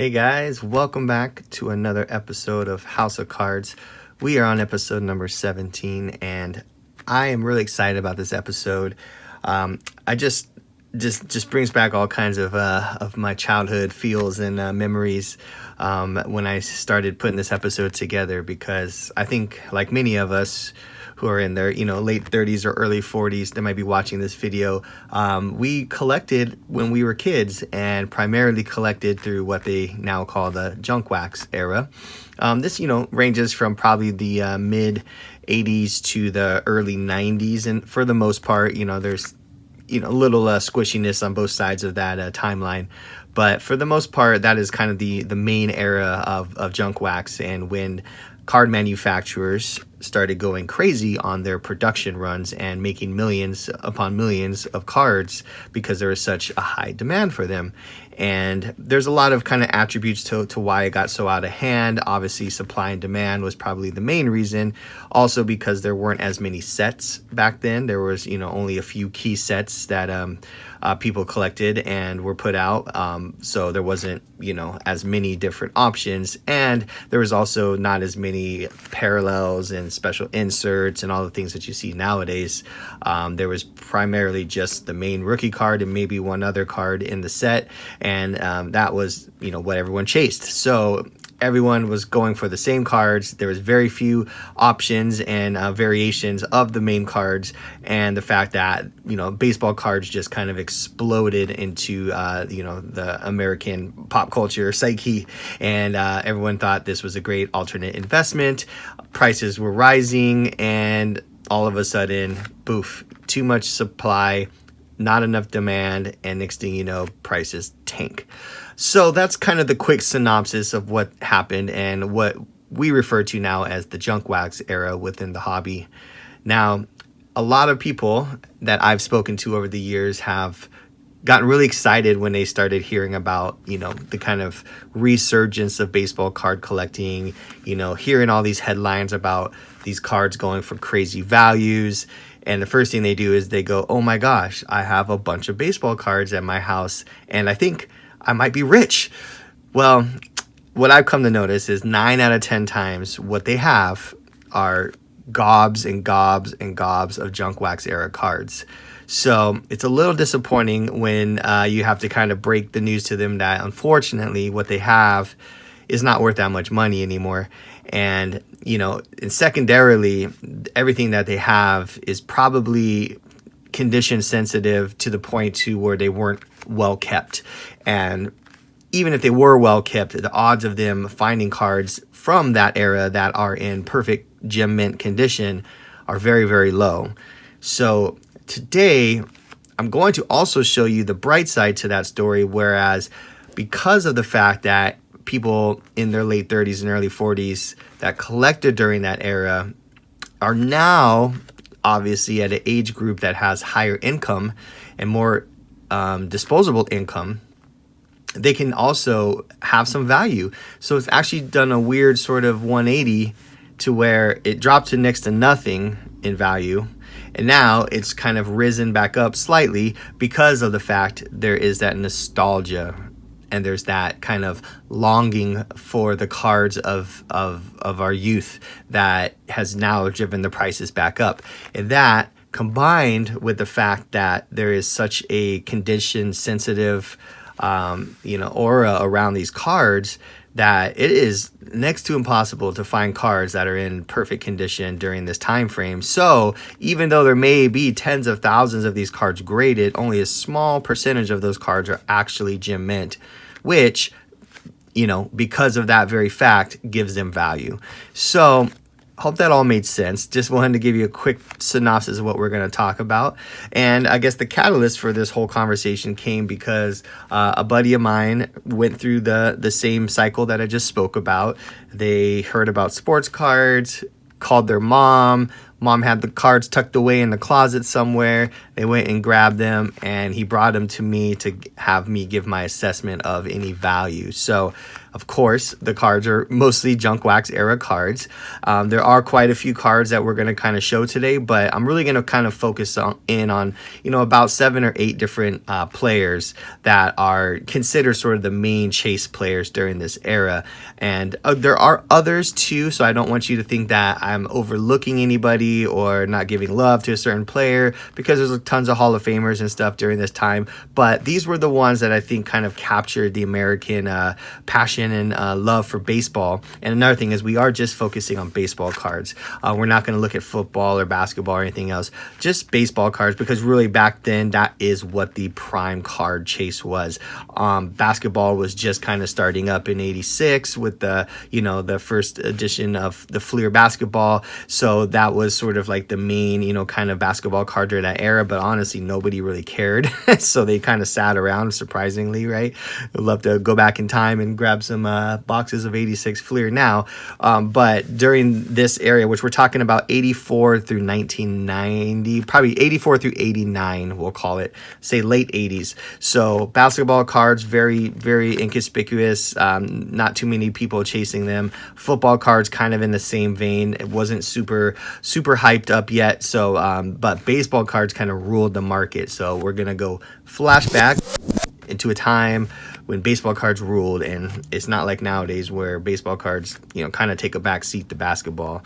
Hey guys, welcome back to another episode of House of Cards. We are on episode number 17, and I am really excited about this episode. I just brings back all kinds of my childhood feels and memories when I started putting this episode together, because I think, like many of us who are in their late 30s or early 40s that might be watching this video, we collected when we were kids, and primarily collected through what they now call the junk wax era. This ranges from probably the mid 80s to the early 90s, and for the most part, there's a little squishiness on both sides of that timeline. But for the most part, that is kind of the main era of junk wax, and when card manufacturers started going crazy on their production runs and making millions upon millions of cards because there was such a high demand for them. And there's a lot of kind of attributes to why it got so out of hand. Obviously, supply and demand was probably the main reason. Also, because there weren't as many sets back then. There was, only a few key sets that people collected and were put out. So there wasn't, as many different options. And there was also not as many parallels and special inserts and all the things that you see nowadays. There was primarily just the main rookie card and maybe one other card in the set. And that was, what everyone chased. So everyone was going for the same cards. There was very few options and variations of the main cards. And the fact that, baseball cards just kind of exploded into, the American pop culture psyche. And everyone thought this was a great alternate investment. Prices were rising, and all of a sudden, poof, too much supply, not enough demand, and next thing you know, prices tank. So that's kind of the quick synopsis of what happened and what we refer to now as the junk wax era within the hobby. Now, a lot of people that I've spoken to over the years have gotten really excited when they started hearing about, the kind of resurgence of baseball card collecting, hearing all these headlines about these cards going for crazy values. And the first thing they do is they go, oh my gosh, I have a bunch of baseball cards at my house, and I think I might be rich. Well, what I've come to notice is 9 out of 10 times what they have are gobs and gobs and gobs of junk wax era cards. So it's a little disappointing when you have to kind of break the news to them that unfortunately what they have is not worth that much money anymore. And, and secondarily, everything that they have is probably condition sensitive to the point to where they weren't well kept. And even if they were well kept, the odds of them finding cards from that era that are in perfect gem mint condition are very, very low. So today, I'm going to also show you the bright side to that story, whereas because of the fact that people in their late 30s and early 40s that collected during that era are now obviously at an age group that has higher income and more disposable income, they can also have some value. So it's actually done a weird sort of 180 to where it dropped to next to nothing in value. And now it's kind of risen back up slightly because of the fact there is that nostalgia and there's that kind of longing for the cards of our youth that has now driven the prices back up. And that, combined with the fact that there is such a condition sensitive aura around these cards, that it is next to impossible to find cards that are in perfect condition during this time frame. So even though there may be tens of thousands of these cards graded, only a small percentage of those cards are actually gem mint, which, because of that very fact, gives them value. So hope that all made sense. Just wanted to give you a quick synopsis of what we're going to talk about. And I guess the catalyst for this whole conversation came because a buddy of mine went through the same cycle that I just spoke about. They heard about sports cards, called their mom. Mom had the cards tucked away in the closet somewhere. They went and grabbed them, and he brought them to me to have me give my assessment of any value. So, of course, the cards are mostly junk wax era cards. There are quite a few cards that we're going to kind of show today, but I'm really going to kind of focus on about 7 or 8 different players that are considered sort of the main chase players during this era. And there are others too, so I don't want you to think that I'm overlooking anybody or not giving love to a certain player, because there's tons of Hall of Famers and stuff during this time. But these were the ones that I think kind of captured the American passion and love for baseball. And another thing is, we are just focusing on baseball cards. We're not going to look at football or basketball or anything else, just baseball cards, because really back then that is what the prime card chase was. Basketball was just kind of starting up in '86 with the first edition of the Fleer basketball. So that was sort of like the main kind of basketball card during that era, but honestly nobody really cared. So they kind of sat around, surprisingly, right? I'd love to go back in time and grab some boxes of '86 Fleer now, but during this area, which we're talking about 84 through 1990, probably 84 through 89, we'll call it, say late 80s. So basketball cards, very, very inconspicuous, not too many people chasing them. Football cards kind of in the same vein. It wasn't super hyped up yet. So but baseball cards kind of ruled the market. So we're gonna go flashback into a time when baseball cards ruled, and it's not like nowadays where baseball cards kind of take a back seat to basketball.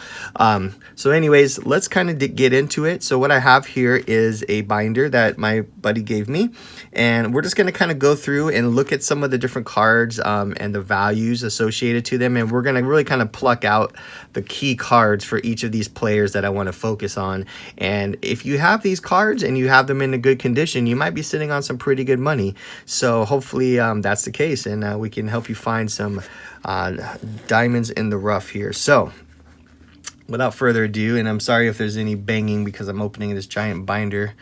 So anyways, let's kind of get into it. So what I have here is a binder that my buddy gave me, and we're just going to kind of go through and look at some of the different cards and the values associated to them, and we're going to really kind of pluck out the key cards for each of these players that I want to focus on. And if you have these cards and you have them in a good condition, you might be sitting on some pretty good money. So hopefully that's the case, and we can help you find some diamonds in the rough here. So without further ado, and I'm sorry if there's any banging because I'm opening this giant binder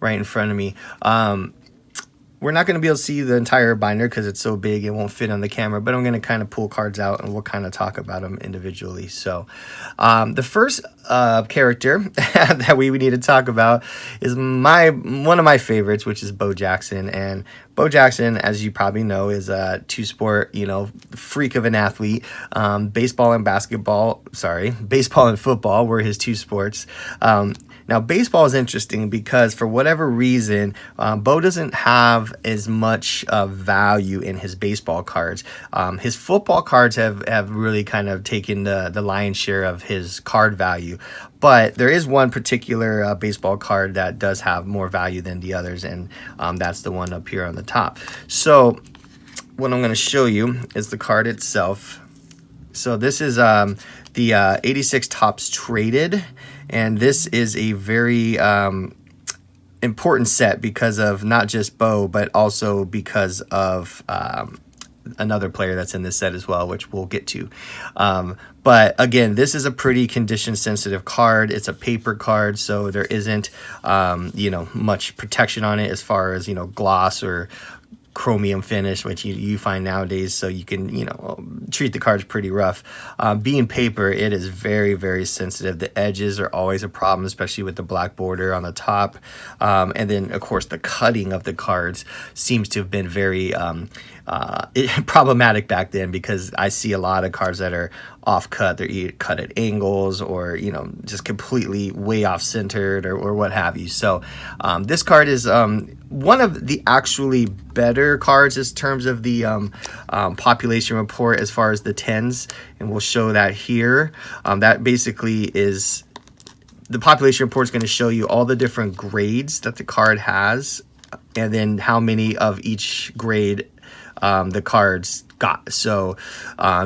right in front of me. We're not going to be able to see the entire binder because it's so big it won't fit on the camera, but I'm going to kind of pull cards out and we'll kind of talk about them individually. So the first character that we need to talk about is one of my favorites, which is Bo Jackson. And Bo Jackson, as you probably know, is a two-sport, freak of an athlete. Baseball and football were his two sports. Now, baseball is interesting because for whatever reason, Bo doesn't have as much value in his baseball cards. His football cards have really kind of taken the lion's share of his card value. But there is one particular baseball card that does have more value than the others, and that's the one up here on the top. So what I'm going to show you is the card itself. So this is the 86 Topps Traded, and this is a very important set because of not just Bo, but also because of another player that's in this set as well, which we'll get to. But again, this is a pretty condition sensitive card. It's a paper card, so there isn't much protection on it as far as gloss or chromium finish, which you find nowadays, so you can treat the cards pretty rough. Being paper, it is very, very sensitive. The edges are always a problem, especially with the black border on the top, and then of course the cutting of the cards seems to have been very problematic back then, because I see a lot of cards that are off cut. They're either cut at angles or just completely way off centered or what have you. So this card is one of the actually better cards in terms of the population report as far as the 10s, and we'll show that here. That basically is the population report is going to show you all the different grades that the card has, and then how many of each grade the cards got. So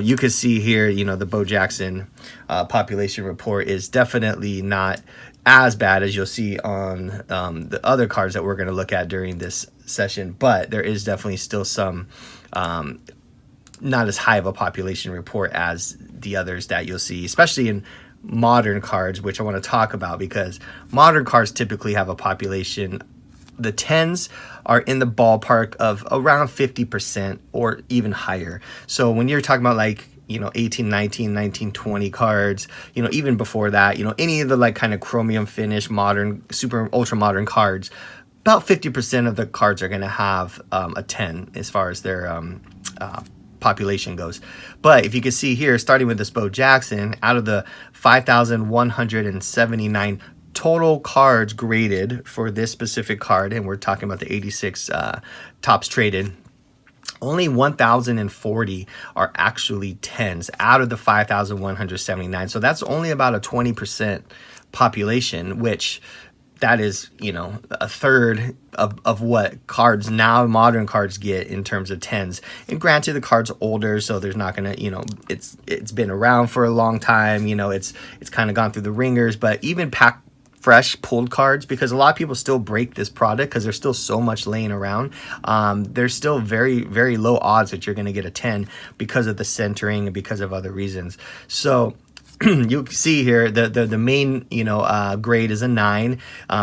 you can see here, the Bo Jackson population report is definitely not as bad as you'll see on the other cards that we're going to look at during this session, but there is definitely still some not as high of a population report as the others that you'll see, especially in modern cards, which I want to talk about, because modern cards typically have a population. The 10s are in the ballpark of around 50% or even higher. So when you're talking about like 18, 19, 1920 cards, even before that, any of the like kind of chromium finish, modern, super ultra modern cards, about 50% of the cards are going to have a 10 as far as their population goes. But if you can see here, starting with this Bo Jackson, out of the 5,179 total cards graded for this specific card, and we're talking about the 86 tops traded, only 1,040 are actually 10s out of the 5,179. So that's only about a 20% population, which that is, a third of what cards now, modern cards, get in terms of 10s. And granted, the card's older, so there's not gonna, it's been around for a long time. It's kind of gone through the ringers, but even pack fresh pulled cards, because a lot of people still break this product because there's still so much laying around. There's still very, very low odds that you're going to get a 10 because of the centering and because of other reasons. So you can see here the main grade is a 9,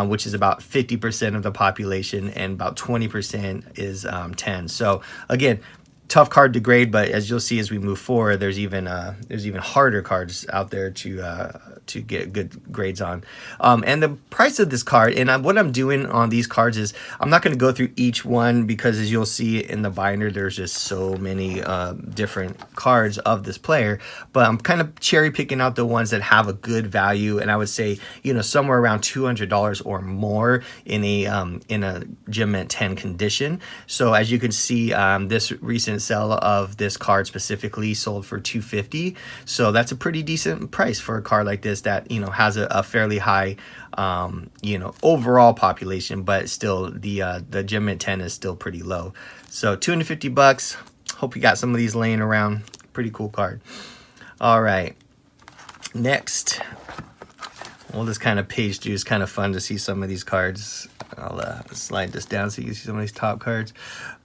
which is about 50% of the population, and about 20% is 10. So again, tough card to grade, but as you'll see as we move forward, there's even harder cards out there to get good grades on. And the price of this card, and what I'm doing on these cards is I'm not going to go through each one, because as you'll see in the binder, there's just so many different cards of this player. But I'm kind of cherry picking out the ones that have a good value, and I would say somewhere around $200 or more in a Gem Mint 10 condition. So as you can see, this recent sale of this card specifically sold for $250. So that's a pretty decent price for a card like this that has a fairly high overall population, but still the Gem Mint 10 is still pretty low. So $250. Hope you got some of these laying around. Pretty cool card. All right, next, well, this kind of page through is kind of fun to see some of these cards. I'll slide this down so you can see some of these top cards.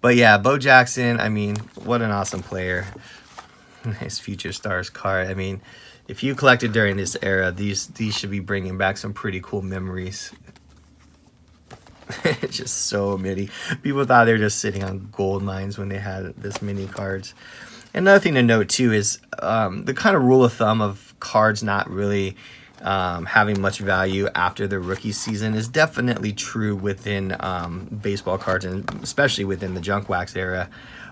But yeah, Bo Jackson, I mean, what an awesome player. Nice Future Stars card. I mean, if you collected during this era, these should be bringing back some pretty cool memories. It's just so many. People thought they were just sitting on gold mines when they had this many cards. Another thing to note too is the kind of rule of thumb of cards not really having much value after the rookie season is definitely true within baseball cards, and especially within the junk wax era.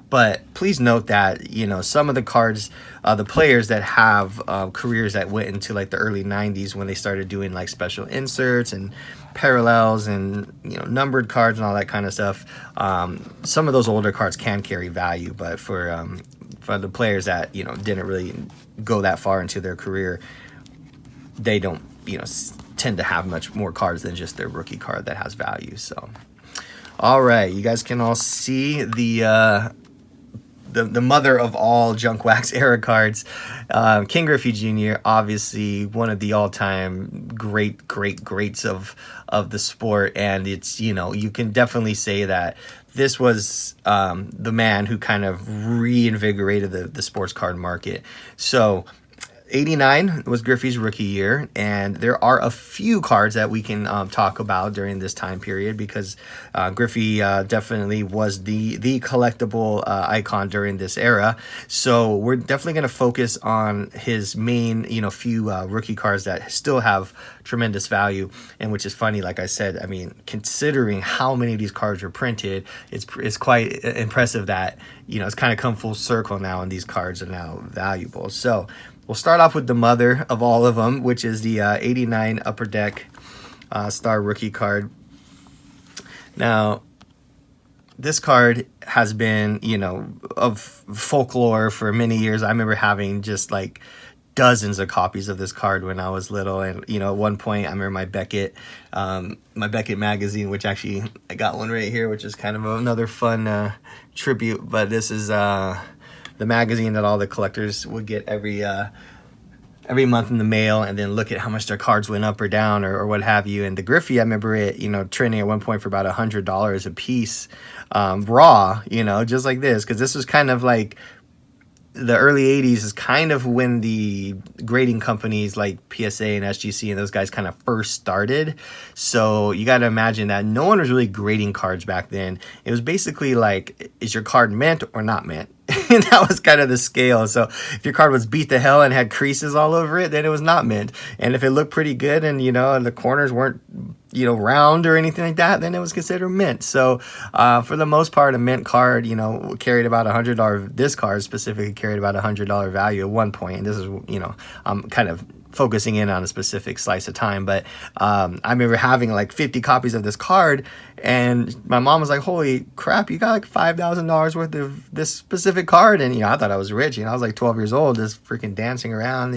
But please note that some of the cards, the players that have careers that went into like the early 90s, when they started doing like special inserts and parallels and numbered cards and all that kind of stuff, some of those older cards can carry value. But for the players that didn't really go that far into their career, they don't tend to have much more cards than just their rookie card that has value. So all right, you guys can all see the mother of all junk wax era cards, King Griffey Jr., obviously one of the all-time greats of the sport. And it's you can definitely say that this was the man who kind of reinvigorated the sports card market. So 89 was Griffey's rookie year, and there are a few cards that we can talk about during this time period, because Griffey definitely was the collectible icon during this era. So we're definitely going to focus on his main few rookie cards that still have tremendous value, and which is funny, like I said, I mean, considering how many of these cards were printed, it's quite impressive that it's kind of come full circle now, and these cards are now valuable. So we'll start off with the mother of all of them, which is the 89 Upper Deck Star rookie card. Now, this card has been, of folklore for many years. I remember having just like dozens of copies of this card when I was little. And, at one point I remember my Beckett magazine, which actually I got one right here, which is kind of another fun tribute. But this is the magazine that all the collectors would get every month in the mail, and then look at how much their cards went up or down or what have you. And the Griffey, I remember it, trending at one point for about $100 a piece, raw, just like this, because this was kind of like the early 80s is kind of when the grading companies like PSA and SGC and those guys kind of first started. So you got to imagine that no one was really grading cards back then. It was basically like, is your card mint or not mint? And that was kind of the scale. So if your card was beat to hell and had creases all over it, then it was not mint. And if it looked pretty good and, and the corners weren't, round or anything like that, then it was considered mint. So for the most part, a mint card, carried about $100. This card specifically carried about $100 value at one point. And this is, I'm kind of focusing in on a specific slice of time, but I remember having like 50 copies of this card, and my mom was like, holy crap, you got like $5,000 worth of this specific card. And I thought I was rich. I was like 12 years old just freaking dancing around,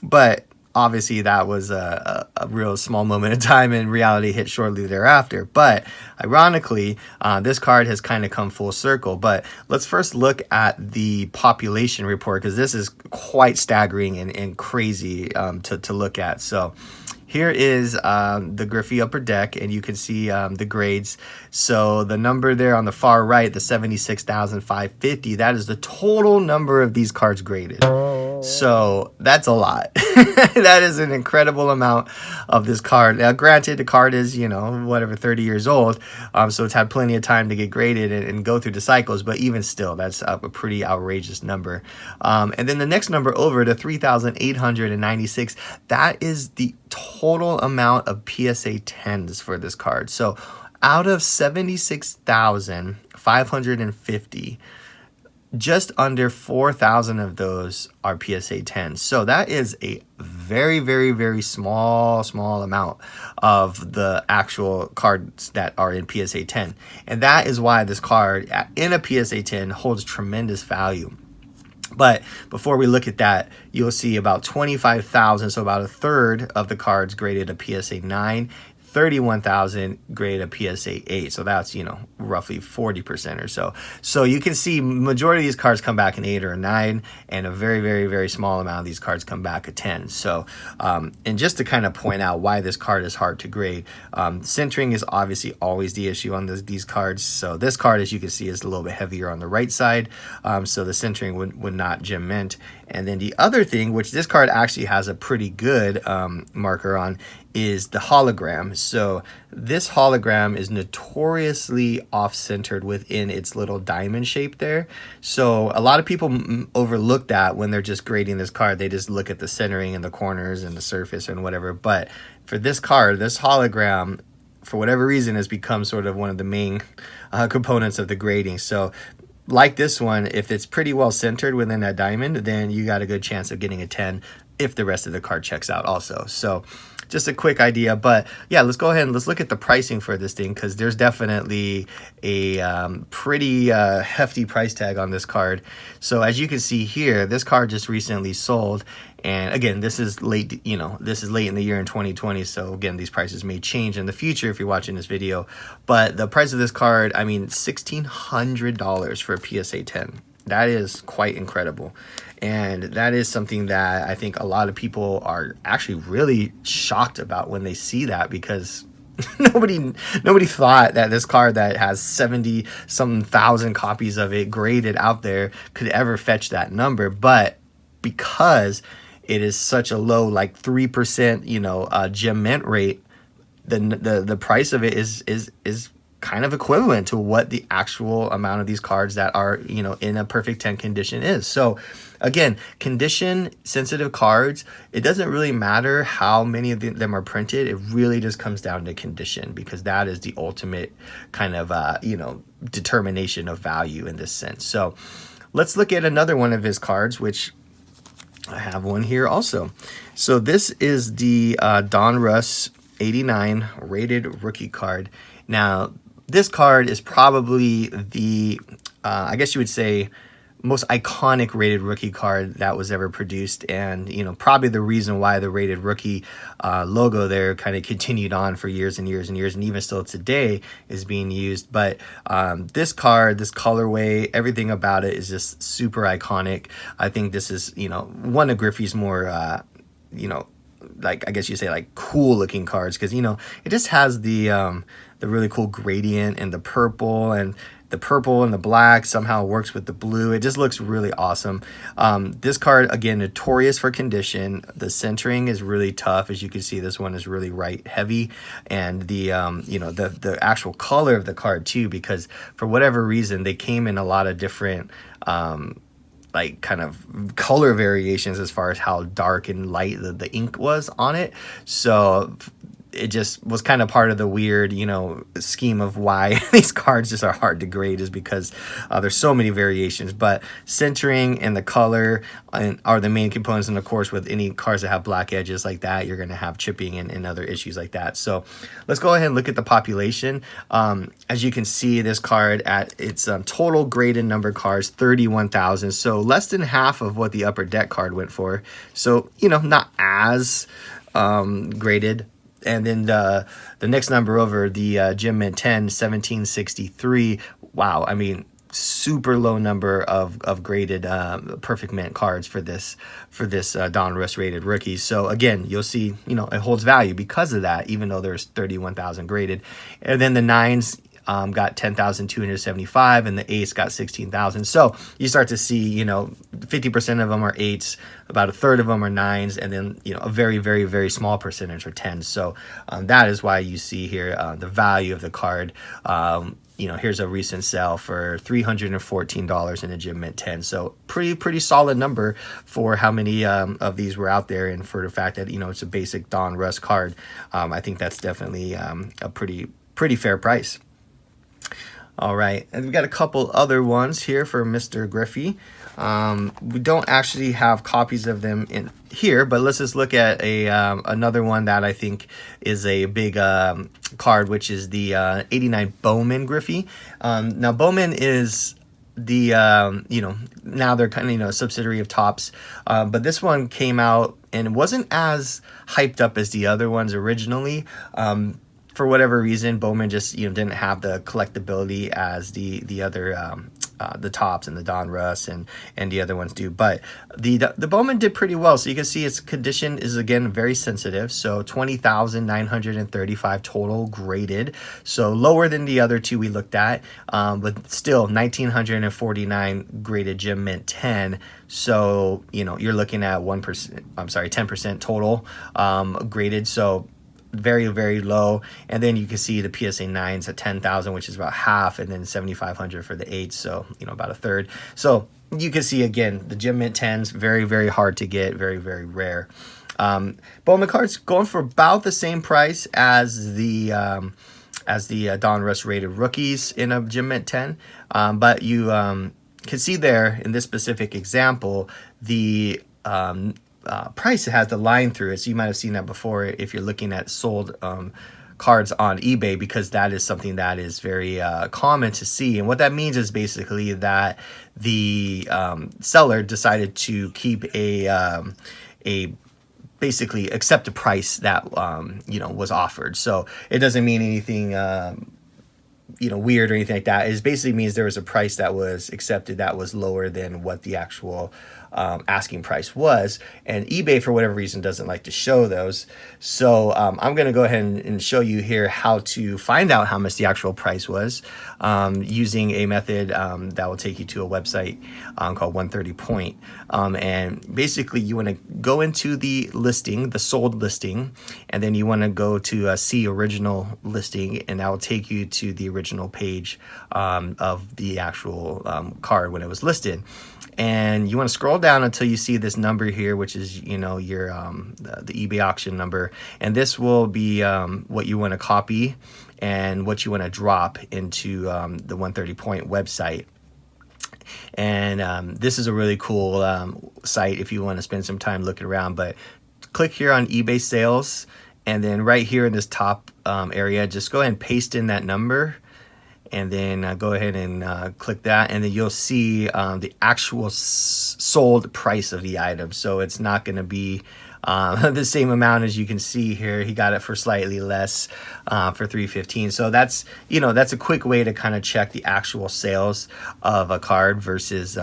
but obviously that was a real small moment in time, and reality hit shortly thereafter. But ironically, this card has kind of come full circle. But let's first look at the population report, because this is quite staggering and crazy to look at. So here is the Griffey upper deck, and you can see the grades. So the number there on the far right, the 76,550, that is the total number of these cards graded. So that's a lot. That is an incredible amount of this card. Now, granted, the card is, 30 years old. So it's had plenty of time to get graded and go through the cycles. But even still, that's a pretty outrageous number. And then the next number over, the 3,896, that is the total amount of PSA 10s for this card. So out of 76,550, just under 4,000 of those are PSA 10s. So that is a very, very, very small amount of the actual cards that are in PSA 10. And that is why this card in a PSA 10 holds tremendous value. But before we look at that, you'll see about 25,000, so about a third of the cards graded a PSA 9, 31,000 graded a PSA 8. So that's, roughly 40% or so. So you can see majority of these cards come back an 8 or a 9, and a very, very, very small amount of these cards come back a 10. So, and just to kind of point out why this card is hard to grade, centering is obviously always the issue on these cards. So this card, as you can see, is a little bit heavier on the right side. So the centering would not gem mint. And then the other thing, which this card actually has a pretty good marker on, is the hologram. So this hologram is notoriously off-centered within its little diamond shape there. So a lot of people overlook that when they're just grading this card. They just look at the centering and the corners and the surface and whatever. But for this card, this hologram, for whatever reason, has become sort of one of the main components of the grading. So like this one, if it's pretty well centered within that diamond, then you got a good chance of getting a 10 if the rest of the card checks out also. So just a quick idea. But yeah, let's go ahead and let's look at the pricing for this thing, because there's definitely a pretty hefty price tag on this card. So as you can see here, this card just recently sold. And again, this is late, this is late in the year in 2020. So again, these prices may change in the future if you're watching this video. But the price of this card, I mean, $1,600 for a PSA 10. That is quite incredible. And that is something that I think a lot of people are actually really shocked about when they see that, because nobody thought that this card that has 70-some thousand copies of it graded out there could ever fetch that number. But because it is such a low, like 3%, gem mint rate, the price of it is kind of equivalent to what the actual amount of these cards that are, in a perfect 10 condition is. So again, condition sensitive cards, it doesn't really matter how many of them are printed. It really just comes down to condition, because that is the ultimate kind of, determination of value in this sense. So let's look at another one of his cards, which I have one here also. So this is the Don Russ 89 rated rookie card. Now, this card is probably the, I guess you would say, most iconic rated rookie card that was ever produced, and probably the reason why the rated rookie logo there kind of continued on for years and years and years, and even still today is being used. But this card, this colorway, everything about it is just super iconic. I think this is one of Griffey's more like, I guess you say like cool looking cards, because you know it just has the really cool gradient and the purple, and the black somehow works with the blue. It just looks really awesome. This card, again, notorious for condition. The centering is really tough. As you can see, this one is really right heavy, and the you know, the actual color of the card too, because for whatever reason they came in a lot of different like kind of color variations as far as how dark and light the ink was on it. So it just was kind of part of the weird, you know, scheme of why these cards just are hard to grade, is because there's so many variations. But centering and the color are the main components, and of course with any cards that have black edges like that, you're going to have chipping and other issues like that. So let's go ahead and look at the population. As you can see, this card at its total graded number cards, 31,000, so less than half of what the upper deck card went for. So, you know, not as graded. And then the next number over, the Gem Mint 10, 1763. Wow, I mean, super low number of graded perfect mint cards for this Donruss rated rookies. So again, you'll see, you know, it holds value because of that, even though there's 31,000 graded. And then the 9s got 10,275, and the 8s got 16,000. So you start to see, you know, 50% of them are 8s, about a third of them are 9s, and then, you know, a very, very, very small percentage are 10s. So that is why you see here the value of the card. You know, here's a recent sale for $314 in a Gem Mint 10. So pretty solid number for how many of these were out there, and for the fact that, you know, it's a basic Donruss card. I think that's definitely a pretty fair price. All right, and we've got a couple other ones here for Mr. Griffey. We don't actually have copies of them in here, but let's just look at another one that I think is a big card, which is the 89 Bowman Griffey. Now Bowman is the you know, now they're kind of, you know, a subsidiary of Topps, but this one came out and it wasn't as hyped up as the other ones originally. For whatever reason, Bowman just, you know, didn't have the collectability as the other the Topps and the Donruss and the other ones do. But the Bowman did pretty well. So you can see its condition is, again, very sensitive. So 20,935 total graded. So lower than the other two we looked at, but still 1,949 graded Gem Mint 10. So, you know, you're looking at 10% total graded. So very, very low. And then you can see the PSA 9s at 10,000, which is about half, and then 7,500 for the 8s, so, you know, about a third. So you can see, again, the Gem Mint 10s, very, very hard to get, very, very rare. Bowman cards going for about the same price as the Donruss rated rookies in a Gem Mint 10, but you can see there in this specific example, the price has the line through it. So you might have seen that before if you're looking at sold cards on eBay, because that is something that is very common to see. And what that means is basically that the seller decided to keep a basically accept a price that you know, was offered. So it doesn't mean anything you know, weird or anything like that. It basically means there was a price that was accepted that was lower than what the actual asking price was, and eBay for whatever reason doesn't like to show those. So I'm going to go ahead and show you here how to find out how much the actual price was, using a method that will take you to a website called 130 Point. And basically you want to go into the listing, the sold listing, and then you want to go to see original listing, and that will take you to the original page of the actual card when it was listed. And you want to scroll down until you see this number here, which is, you know, your the eBay auction number, and this will be what you want to copy and what you want to drop into the 130 Point website. And this is a really cool site if you want to spend some time looking around. But click here on eBay sales, and then right here in this top area, just go ahead and paste in that number. And then go ahead and click that, and then you'll see the actual sold price of the item. So it's not going to be the same amount as you can see here. He got it for slightly less, for $315. So that's, you know, that's a quick way to kind of check the actual sales of a card versus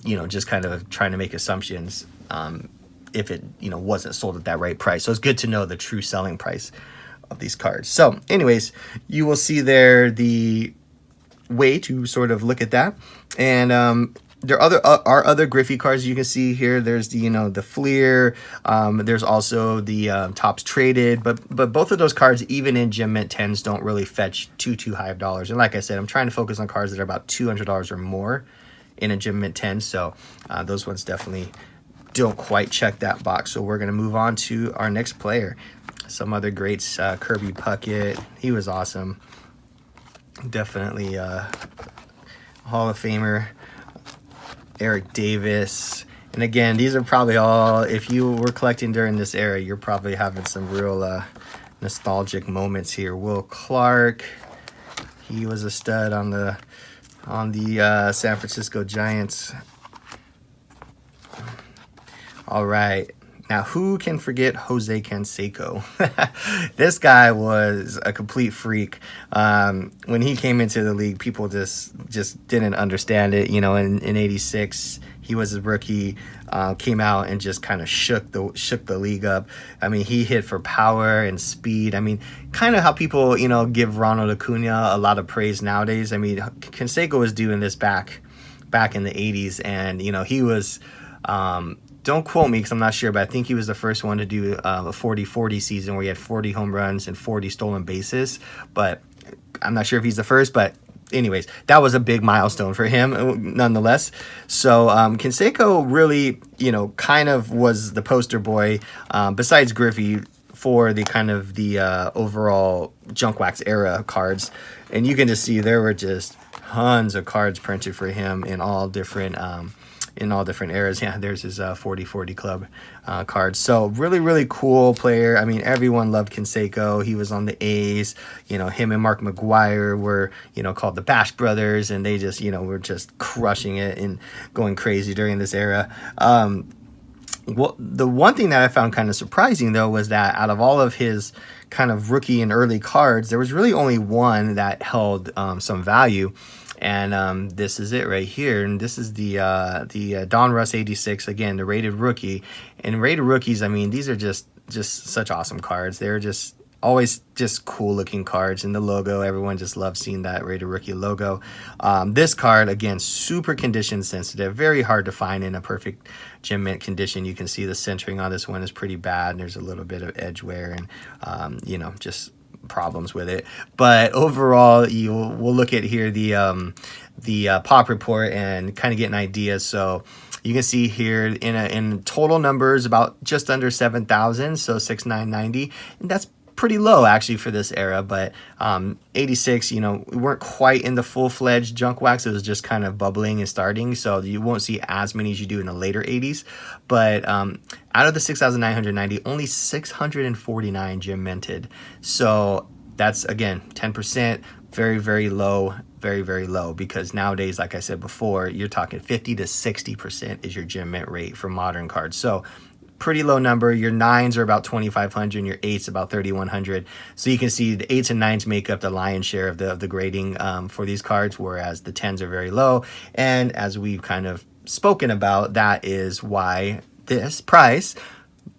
you know, just kind of trying to make assumptions. if it, you know, wasn't sold at that right price. So it's good to know the true selling price of these cards. So anyways, you will see there the way to sort of look at that. And there are other Griffey cards you can see here. There's the, you know, the Fleer. There's also the Tops Traded, but both of those cards, even in Gem Mint 10s, don't really fetch too high of dollars. And like I said, I'm trying to focus on cards that are about $200 or more in a Gem Mint 10. So those ones definitely don't quite check that box. So we're going to move on to our next player. Some other greats, Kirby Puckett. He was awesome. Definitely Hall of Famer. Eric Davis. And again, these are probably all, if you were collecting during this era, you're probably having some real nostalgic moments here. Will Clark, he was a stud on the San Francisco Giants. All right, now who can forget Jose Canseco? This guy was a complete freak. When he came into the league, people just didn't understand it. You know, in '86, he was a rookie, came out and just kind of shook the league up. I mean, he hit for power and speed. I mean, kind of how people, you know, give Ronald Acuna a lot of praise nowadays. I mean, Canseco was doing this back in the '80s, and you know, he was. Don't quote me because I'm not sure, but I think he was the first one to do a 40-40 season where he had 40 home runs and 40 stolen bases. But I'm not sure if he's the first, but anyways, that was a big milestone for him nonetheless. So Canseco really, you know, kind of was the poster boy, besides Griffey, for the kind of the overall junk wax era cards. And you can just see there were just tons of cards printed for him in all different eras. Yeah, there's his 40-40 club cards. So really cool player. I mean, everyone loved Canseco. He was on the A's. You know, him and Mark McGwire were, you know, called the Bash Brothers, and they just, you know, were just crushing it and going crazy during this era. Well, the one thing that I found kind of surprising, though, was that out of all of his kind of rookie and early cards, there was really only one that held some value. And this is it right here. And this is the Donruss 86, again, the rated rookie. And rated rookies, I mean, these are just such awesome cards. They're just always just cool looking cards. And the logo, everyone just loves seeing that rated rookie logo. This card, again, super condition sensitive, very hard to find in a perfect Gem Mint condition. You can see the centering on this one is pretty bad. And there's a little bit of edge wear and, you know, just problems with it. But overall, we'll look at here the pop report and kind of get an idea. So you can see here in total numbers about just under 7,000, so 6,990, and that's pretty low actually for this era. But 86, you know, we weren't quite in the full-fledged junk wax. It was just kind of bubbling and starting, so you won't see as many as you do in the later 80s. But out of the 6,990, only 649 gem minted. So that's, again, 10%, very low, very low, because nowadays, like I said before, you're talking 50 to 60% is your gem mint rate for modern cards. So pretty low number. Your 9s are about 2,500 and your 8s about 3,100. So you can see the 8s and 9s make up the lion's share of the grading for these cards, whereas the 10s are very low. And as we've kind of spoken about, that is why this price,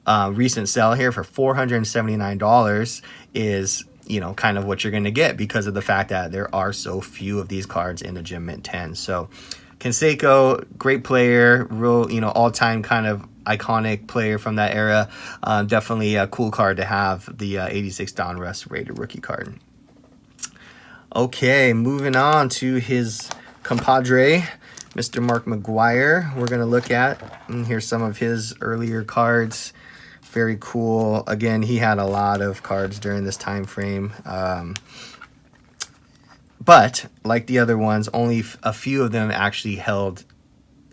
recent sale here for $479, is, you know, kind of what you're going to get because of the fact that there are so few of these cards in the Gem Mint 10. So Canseco, great player, real, you know, all-time kind of iconic player from that era. Definitely a cool card to have, the 86 Donruss rated rookie card. Okay, moving on to his compadre, Mr. Mark McGwire. We're going to look at, and here's some of his earlier cards. Very cool. Again, he had a lot of cards during this time frame. But like the other ones, only a few of them actually held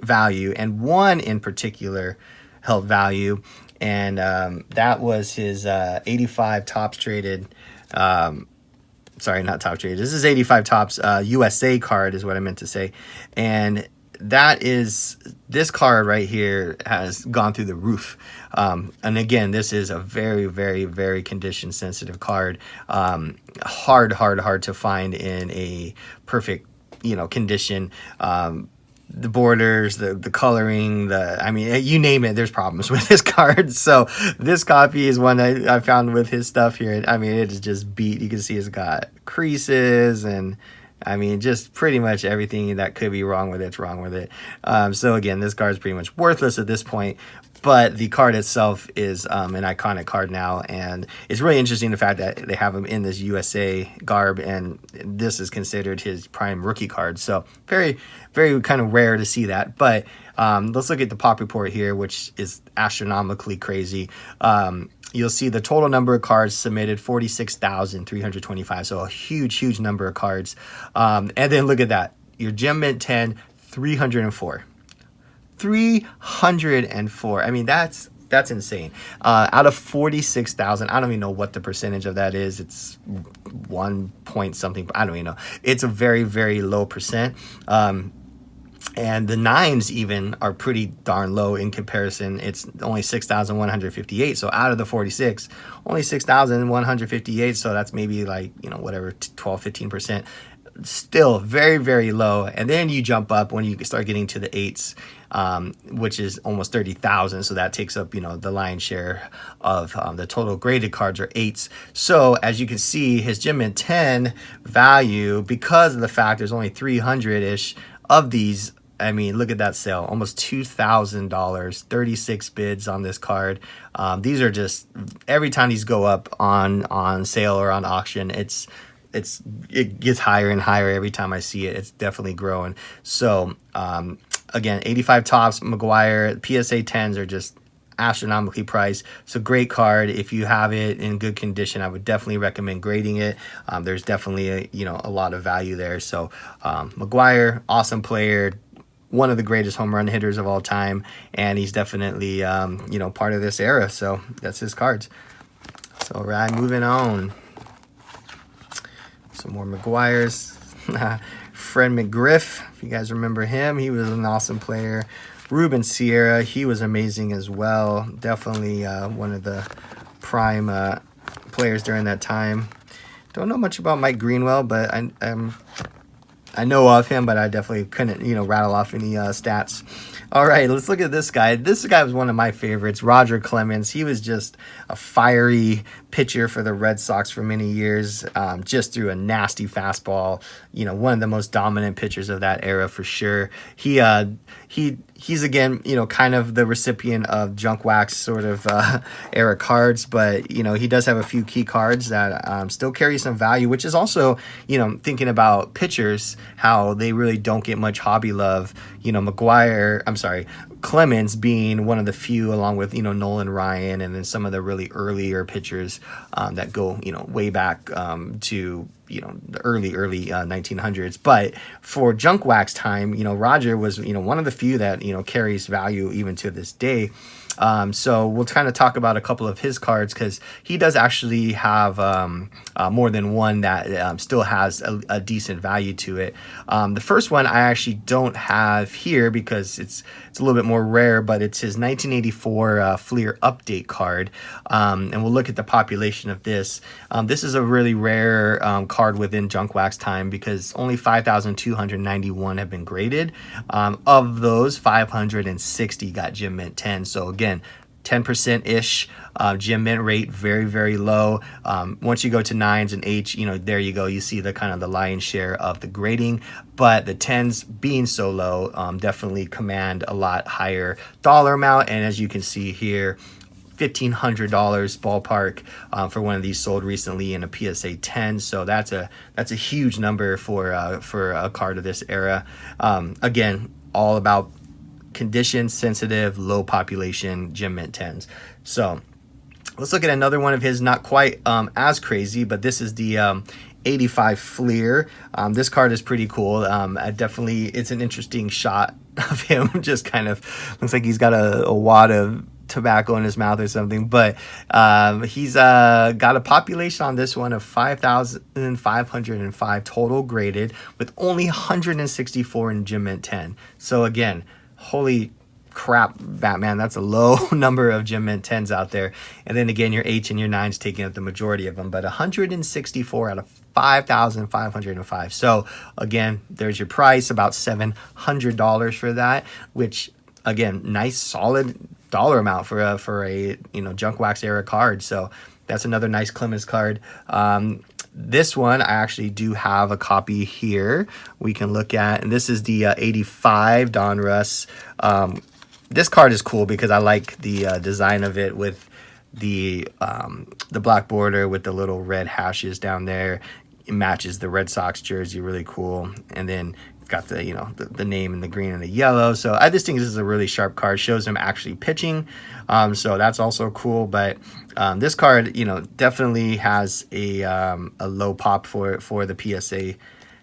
value, and one in particular held value, and that was his 85 Tops Traded. Sorry, not Top Traded. This is 85 Tops USA card is what I meant to say. And that is, this card right here has gone through the roof. And again, this is a very condition sensitive card. Hard to find in a perfect, you know, condition. the borders, the coloring, I mean, you name it, there's problems with his cards. So this copy is one I found with his stuff here. I mean, it is just beat. You can see it's got creases, and I mean, just pretty much everything that could be wrong with it's wrong with it. So again, this card is pretty much worthless at this point. But the card itself is an iconic card now, and it's really interesting the fact that they have him in this USA garb, and this is considered his prime rookie card. So very, very kind of rare to see that. But let's look at the pop report here, which is astronomically crazy. You'll see the total number of cards submitted, 46,325. So a huge, huge number of cards. And then look at that. Your Gem Mint 10, 304. 304. I mean, that's insane. Out of 46,000, I don't even know what the percentage of that is. It's 1 point something. I don't even know. It's a very, very low percent. And the nines even are pretty darn low in comparison. It's only 6,158. So out of the 46, only 6,158. So that's maybe like, whatever, 12, 15%. Still very, very low. And then you jump up when you start getting to the eights, which is almost 30,000. So that takes up, the lion's share of the total graded cards are eights. So as you can see, his Gem Mint 10 value, because of the fact there's only 300-ish of these, I mean, look at that sale, almost $2,000, 36 bids on this card. These are just, every time these go up on sale or on auction, it gets higher and higher every time I see it. It's definitely growing. So again, 85 tops, McGwire, PSA 10s are just astronomically priced. It's a great card. If you have it in good condition, I would definitely recommend grading it. There's definitely a lot of value there. So McGwire, awesome player, one of the greatest home run hitters of all time, and he's definitely part of this era. So that's his cards. So all right, moving on. Some more McGwires. Fred McGriff, if you guys remember him, he was an awesome player. Ruben Sierra, he was amazing as well. Definitely one of the prime players during that time. Don't know much about Mike Greenwell, but I know of him, but I definitely couldn't, rattle off any stats. All right, let's look at this guy. This guy was one of my favorites, Roger Clemens. He was just a fiery pitcher for the Red Sox for many years, just threw a nasty fastball. One of the most dominant pitchers of that era for sure. He's again, kind of the recipient of junk wax sort of era cards, but he does have a few key cards that still carry some value, which is also, thinking about pitchers, how they really don't get much hobby love. Clemens being one of the few, along with Nolan Ryan, and then some of the really earlier pitchers that go way back to the early 1900s. But for junk wax time, Roger was one of the few that carries value even to this day. So we'll kind of talk about a couple of his cards, because he does actually have more than one that still has a decent value to it. The first one I actually don't have here because it's a little bit more rare, but it's his 1984 Fleer update card. And we'll look at the population of this. This is a really rare card within junk wax time, because only 5,291 have been graded. Of those, 560 got Gem Mint 10. So again, 10%-ish Gem Mint rate, very, very low. Once you go to 9s and 8s, there you go. You see the kind of the lion's share of the grading, but the 10s being so low definitely command a lot higher dollar amount. And as you can see here, $1,500 ballpark for one of these sold recently in a PSA 10. So that's a huge number for a card of this era. Again, all about condition sensitive, low population Gem Mint 10s. So let's look at another one of his, not quite as crazy, but this is the 85 Fleer. This card is pretty cool. It's an interesting shot of him. Just kind of looks like he's got a wad of tobacco in his mouth or something, but he's got a population on this one of 5,505 total graded, with only 164 in Gem Mint 10. So again, holy crap, Batman, that's a low number of gem mint 10s out there. And then again, your 8s and your 9s taking up the majority of them, but 164 out of 5,505. So again, there's your price, about $700 for that, which again, nice solid dollar amount for a junk wax era card. So that's another nice Clemens card. This one, I actually do have a copy here we can look at, and this is the 85 Donruss. This card is cool because I like the design of it with the black border with the little red hashes down there. It matches the Red Sox jersey, really cool. And then it's got the the name in the green and the yellow. So I just think this is a really sharp card. Shows him actually pitching, so that's also cool. But this card, definitely has a low pop for the PSA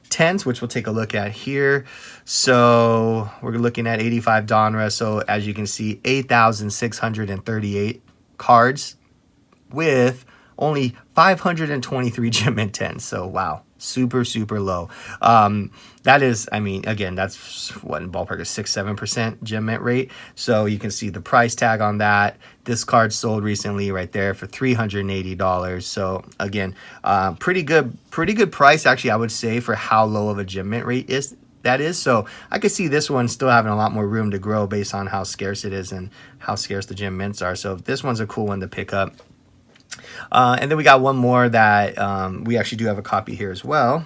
10s, which we'll take a look at here. So we're looking at 85 Donruss. So as you can see, 8,638 cards with only 523 gem mint 10s. So wow, super low. That is, I mean, again, that's what in ballpark is 6-7% gem mint rate. So you can see the price tag on that. This card sold recently right there for $380. So again, pretty good price actually, I would say, for how low of a gem mint rate that is. So I could see this one still having a lot more room to grow based on how scarce it is and how scarce the gem mints are. So this one's a cool one to pick up. And then we got one more that we actually do have a copy here as well.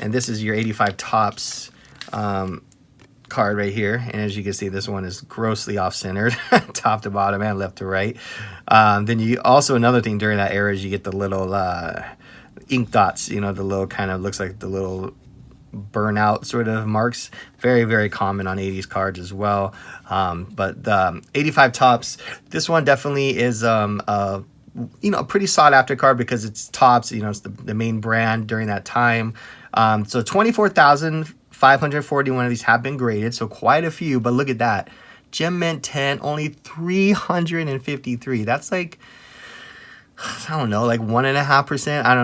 And this is your 85 Topps card right here. And as you can see, this one is grossly off-centered, top to bottom and left to right. Then you also, another thing during that era is you get the little ink dots, the little kind of looks like the little burnout sort of marks. Very common on 80s cards as well. But the 85 Topps, this one definitely is a pretty sought after card because it's Topps, it's the main brand during that time. So 24,541 of these have been graded, so quite a few, but look at that. Gem mint 10, only 353. That's like, I don't know, like 1.5%. I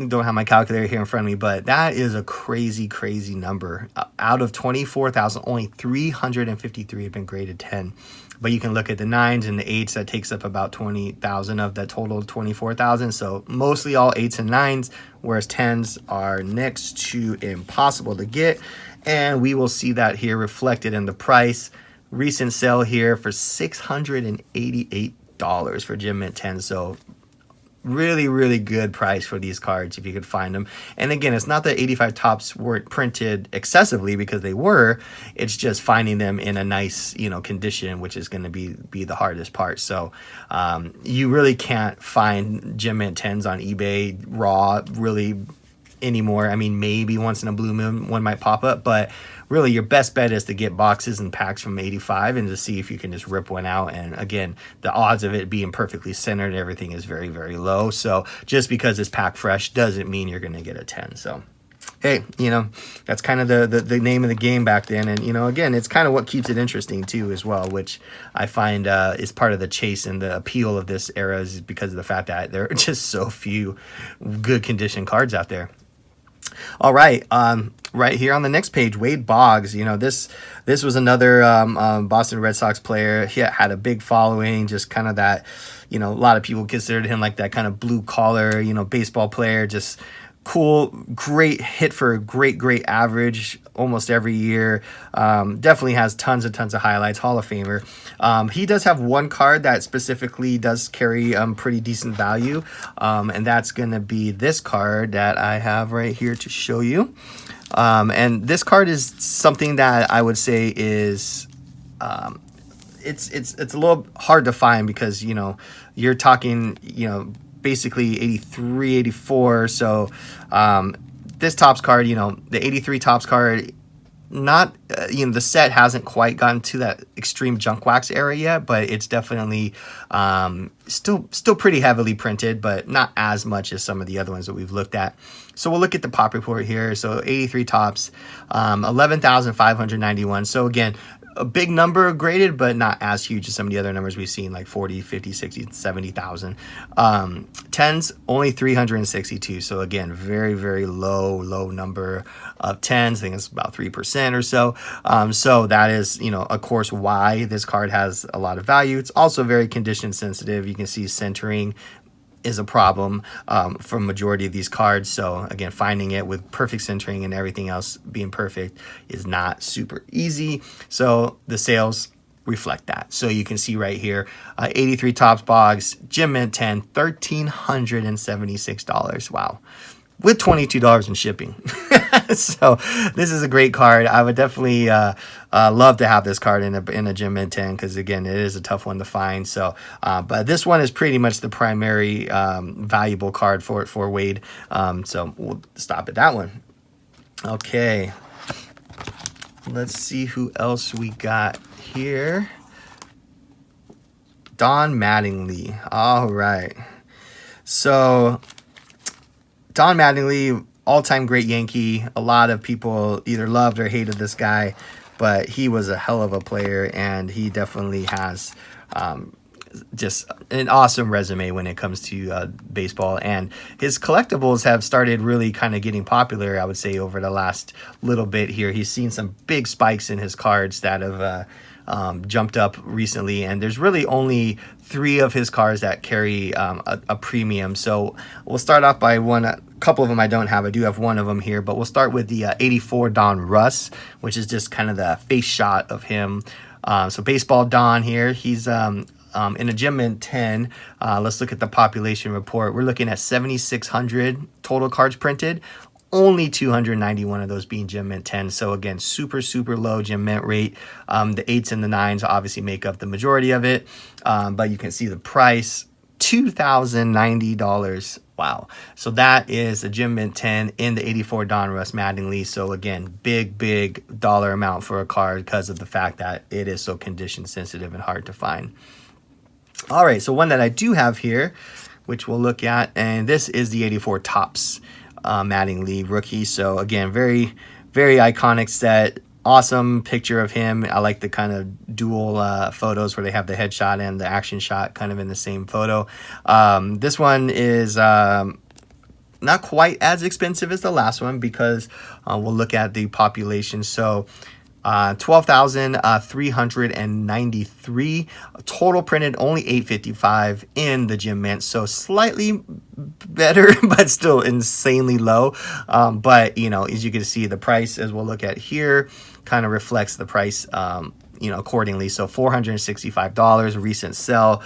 don't have my calculator here in front of me, but that is a crazy number. Out of 24,000, only 353 have been graded 10. But you can look at the 9s and the 8s, that takes up about 20,000 of that total 24,000. So mostly all 8s and 9s, whereas 10s are next to impossible to get. And we will see that here reflected in the price. Recent sale here for $688 for gem mint 10. So really good price for these cards if you could find them. And again, it's not that 85 Topps weren't printed excessively, because they were. It's just finding them in a nice condition, which is going to be the hardest part. So you really can't find gem mint 10s on eBay raw really anymore. I mean, maybe once in a blue moon one might pop up, but really your best bet is to get boxes and packs from 85 and to see if you can just rip one out. And again, the odds of it being perfectly centered and everything is very low. So just because it's packed fresh doesn't mean you're going to get a 10. So hey, that's kind of the name of the game back then. And again, it's kind of what keeps it interesting too as well, which I find is part of the chase and the appeal of this era, is because of the fact that there are just so few good condition cards out there. All right, right here on the next page, Wade Boggs. This was another Boston Red Sox player. He had a big following, just kind of that, a lot of people considered him like that kind of blue collar, baseball player, just cool, great hit for a great average almost every year. Definitely has tons of highlights, Hall of Famer. He does have one card that specifically does carry pretty decent value, and that's going to be this card that I have right here to show you. And this card is something that I would say is it's a little hard to find, because you're talking basically 83, 84. So this Topps card, the 83 Topps card, not the set hasn't quite gotten to that extreme junk wax area yet, but it's definitely still pretty heavily printed, but not as much as some of the other ones that we've looked at. So we'll look at the pop report here. So 83 Topps, 11,591. So again, a big number graded, but not as huge as some of the other numbers we've seen, like 40, 50, 60, 70,000. 10s, only 362. So again, very, very low number of 10s. I think it's about 3% or so. So that is, of course, why this card has a lot of value. It's also very condition sensitive. You can see centering is a problem for majority of these cards. So again, finding it with perfect centering and everything else being perfect is not super easy. So the sales reflect that. So you can see right here, 83 Topps Boggs, Gem Mint 10, $1,376. Wow. With $22 in shipping. So this is a great card. I would definitely love to have this card in a Gem Mint 10, because again, it is a tough one to find. So but this one is pretty much the primary valuable card for Wade. So we'll stop at that one. Okay, let's see who else we got here. Don Mattingly. All right, so Don Mattingly, all-time great Yankee. A lot of people either loved or hated this guy, but he was a hell of a player, and he definitely has just an awesome resume when it comes to baseball. And his collectibles have started really kind of getting popular, I would say, over the last little bit here. He's seen some big spikes in his cards that have jumped up recently, and there's really only 3 of his cards that carry a premium. So we'll start off by a couple of them I don't have. I do have one of them here, but we'll start with the 84 Don Russ, which is just kind of the face shot of him. So baseball Don here, he's in a Gem Mint 10. Let's look at the population report. We're looking at 7,600 total cards printed. Only 291 of those being Gem Mint 10. So again, super low Gem Mint rate. The 8s and the 9s obviously make up the majority of it. But you can see the price, $2,090. Wow. So that is a Gem Mint 10 in the 84 Don Russ Mattingly. So again, big dollar amount for a card because of the fact that it is so condition sensitive and hard to find. All right, so one that I do have here, which we'll look at, and this is the 84 Topps Mattingly rookie. So again, very iconic set. Awesome picture of him. I like the kind of dual photos where they have the headshot and the action shot kind of in the same photo. This one is not quite as expensive as the last one, because we'll look at the population. So 12,393 total printed, only 855 in the Gem Mint. So slightly better, but still insanely low. But as you can see, the price, as we'll look at here, kind of reflects the price accordingly. So $465 recent sell.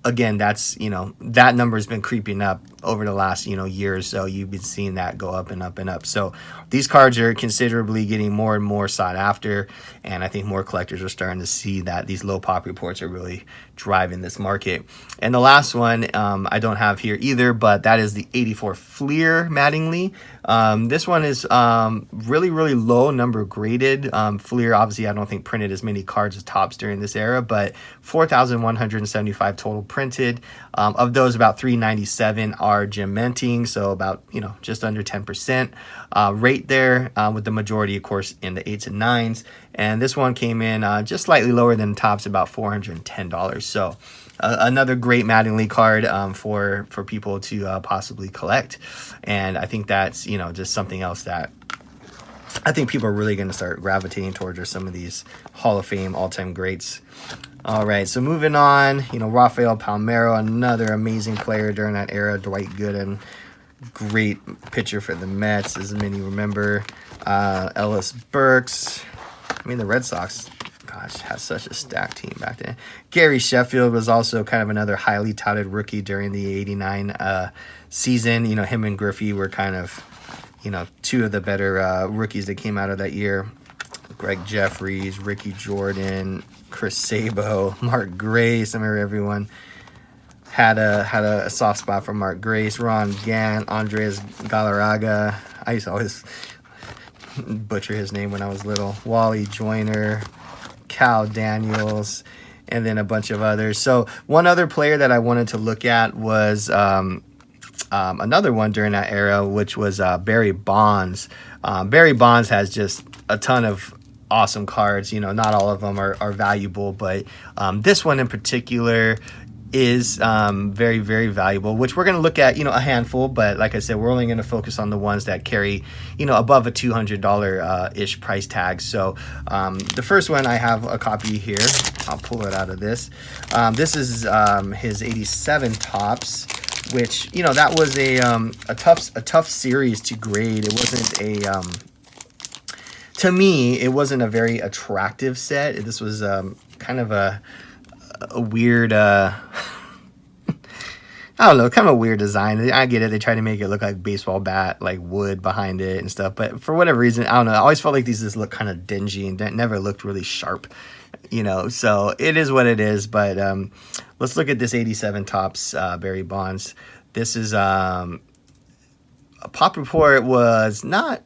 Again, that's that number has been creeping up over the last year or so. You've been seeing that go up and up and up. So these cards are considerably getting more and more sought after, and I think more collectors are starting to see that these low pop reports are really driving this market. And the last one I don't have here either, but that is the 84 Fleer Mattingly. This one is really low number graded. Fleer, obviously, I don't think printed as many cards as Topps during this era, but 4,175 total printed. Of those, about 397 are Gem Minting, so about just under 10% rate there, with the majority, of course, in the 8s and 9s. And this one came in just slightly lower than Topps, about $410. So another great Mattingly card for people to possibly collect. And I think that's just something else that I think people are really going to start gravitating towards, are some of these Hall of Fame all-time greats. All right, so moving on, Rafael Palmeiro, another amazing player during that era. Dwight Gooden, great pitcher for the Mets, as many remember. Ellis Burks. The Red Sox, gosh, had such a stacked team back then. Gary Sheffield was also kind of another highly touted rookie during the 89 season. Him and Griffey were kind of, two of the better rookies that came out of that year. Greg Jeffries, Ricky Jordan, Chris Sabo, Mark Grace. I remember everyone had a soft spot for Mark Grace. Ron Gant, Andres Galarraga. I used to always butcher his name when I was little. Wally Joyner, Cal Daniels, and then a bunch of others. So one other player that I wanted to look at was another one during that era, which was Barry Bonds. Barry Bonds has just a ton of awesome cards. You know, not all of them are valuable, but this one in particular is very, very valuable, which we're going to look at, you know, a handful, but like I said, we're only going to focus on the ones that carry, you know, above a $200 ish price tag. So the first one, I have a copy here. I'll pull it out of this. This is his 87 Topps, which, you know, that was a tough series to grade. It wasn't to me, it wasn't a very attractive set. This was kind of a weird I don't know, kind of a weird design. I get it, they try to make it look like baseball bat, like wood behind it and stuff, but for whatever reason, I don't know, I always felt like these just look kind of dingy and never looked really sharp, you know. So it is what it is. But let's look at this 87 Topps Barry Bonds. This is a pop report was not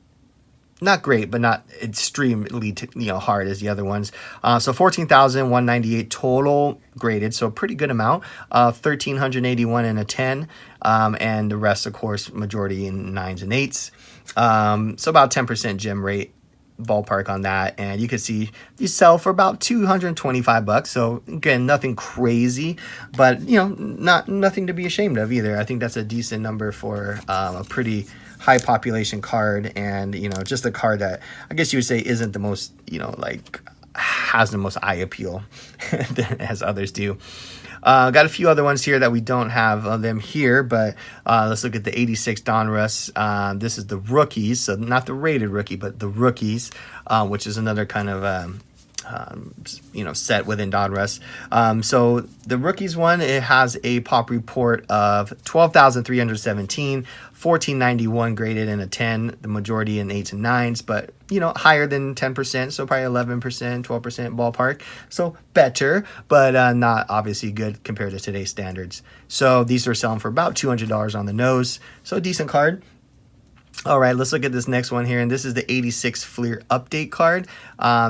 great, but not extremely hard as the other ones. So 14,198 total graded, so a pretty good amount. 1,381 in a 10, and the rest, of course, majority in 9s and 8s. So about 10% gem rate ballpark on that, and you can see these sell for about $225. So again, nothing crazy, but you know, nothing to be ashamed of either. I think that's a decent number for a pretty high population card, and you know, just a card that I guess you would say isn't the most, you know, like has the most eye appeal as others do. Got a few other ones here that we don't have them here, but let's look at the 86 Donruss. This is the rookies, so not the rated rookie, but the rookies, which is another kind of you know, set within Donruss. So the rookies one, it has a pop report of 12,317, 1491 graded in a 10, the majority in 8s and 9s, but you know, higher than 10%, so probably 11%, 12% ballpark. So better, but not obviously good compared to today's standards. So these are selling for about $200 on the nose, so a decent card. All right, let's look at this next one here, and this is the 86 Fleer update card.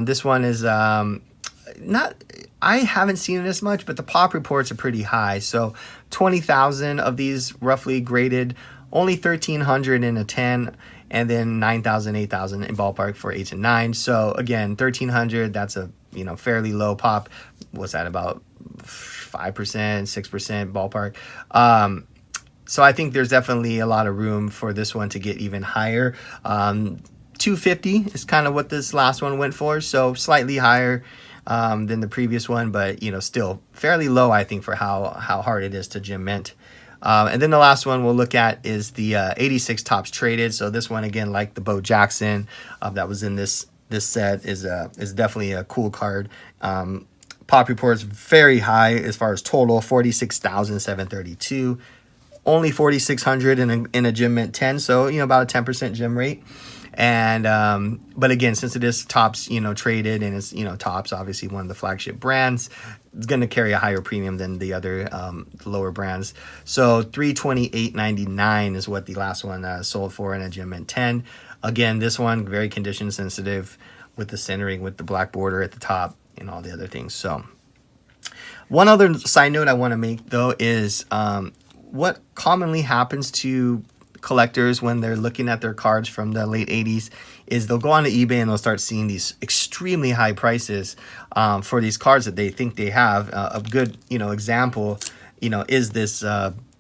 This one is not, I haven't seen it as much, but the pop reports are pretty high. So 20,000 of these roughly graded, only 1,300 in a 10, and then 9,000, 8,000 in ballpark for 8s and 9s. So again, 1,300, that's a, you know, fairly low pop. What's that, about 5%, 6% ballpark? So I think there's definitely a lot of room for this one to get even higher. 250 is kind of what this last one went for, so slightly higher than the previous one, but you know, still fairly low, I think, for how hard it is to gem mint. And then the last one we'll look at is the 86 Topps traded. So this one, again, like the Bo Jackson that was in this set, is definitely a cool card. Pop reports very high as far as total, 46,732. Only 4,600 in a gem mint 10, so you know, about a 10% gem rate. And but again, since it is Topps, you know, traded, and it's, you know, Topps, obviously one of the flagship brands, it's going to carry a higher premium than the other lower brands. So $328.99 is what the last one sold for in a gem mint 10. Again, this one very condition sensitive with the centering, with the black border at the top, and all the other things. So one other side note I want to make though is what commonly happens to collectors when they're looking at their cards from the late 80s is they'll go on to eBay and they'll start seeing these extremely high prices for these cards that they think they have. A good, you know, example, you know, is this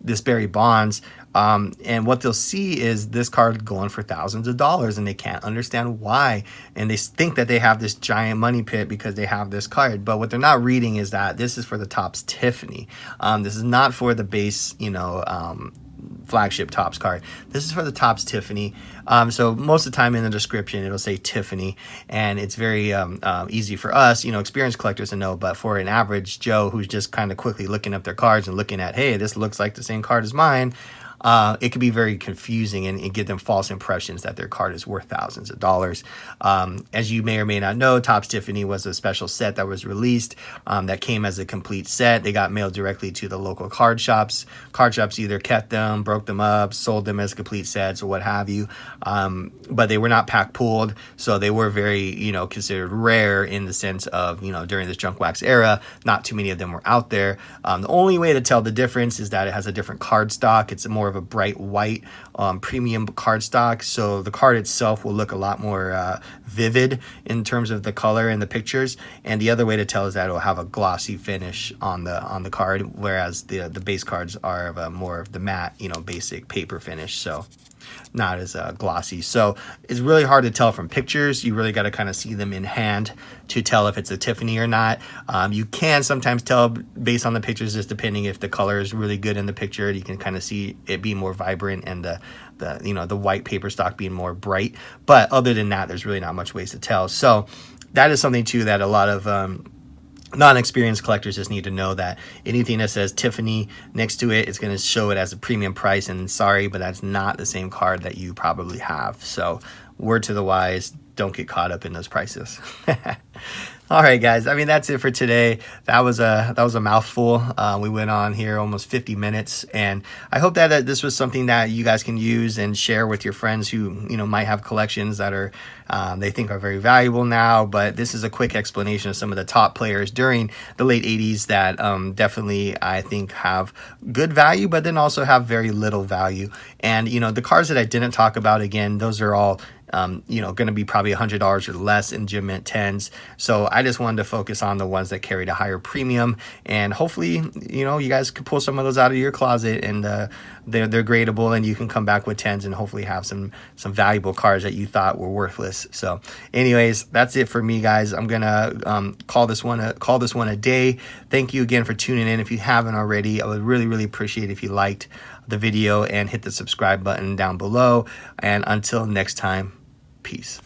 this Barry Bonds, and what they'll see is this card going for thousands of dollars, and they can't understand why, and they think that they have this giant money pit because they have this card. But what they're not reading is that this is for the Topps Tiffany. This is not for the base, you know, flagship Topps card. This is for the Topps Tiffany. So most of the time in the description it'll say Tiffany, and it's very easy for us, you know, experienced collectors to know, but for an average Joe who's just kind of quickly looking up their cards and looking at, hey, this looks like the same card as mine, it could be very confusing and give them false impressions that their card is worth thousands of dollars. As you may or may not know, Topps Tiffany was a special set that was released that came as a complete set. They got mailed directly to the local card shops. Card shops either kept them, broke them up, sold them as complete sets or what have you. But they were not pack pooled, so they were very, you know, considered rare in the sense of, you know, during this junk wax era, not too many of them were out there. The only way to tell the difference is that it has a different card stock. It's more of of a bright white premium cardstock, so the card itself will look a lot more vivid in terms of the color in the pictures. And the other way to tell is that it'll have a glossy finish on the card, whereas the base cards are of more of the matte, you know, basic paper finish, so not as glossy. So it's really hard to tell from pictures. You really got to kind of see them in hand to tell if it's a Tiffany or not. You can sometimes tell based on the pictures, just depending if the color is really good in the picture. You can kind of see it being more vibrant and the you know, the white paper stock being more bright. But other than that, there's really not much ways to tell. So that is something too that a lot of non-experienced collectors just need to know, that anything that says Tiffany next to it is going to show it as a premium price, and sorry, but that's not the same card that you probably have. So word to the wise, don't get caught up in those prices. All right, guys. I mean, that's it for today. That was a mouthful. We went on here almost 50 minutes, and I hope that this was something that you guys can use and share with your friends who, you know, might have collections that are they think are very valuable now. But this is a quick explanation of some of the top players during the late 80s that definitely I think have good value, but then also have very little value. And, you know, the cards that I didn't talk about, again, those are all you know, going to be probably $100 or less in Gem Mint 10s. So I just wanted to focus on the ones that carried a higher premium, and hopefully, you know, you guys could pull some of those out of your closet, and they're gradable, and you can come back with 10s and hopefully have some valuable cards that you thought were worthless. So anyways, that's it for me, guys. I'm gonna call this one a day. Thank you again for tuning in. If you haven't already, I would really appreciate if you liked the video and hit the subscribe button down below. And until next time, peace.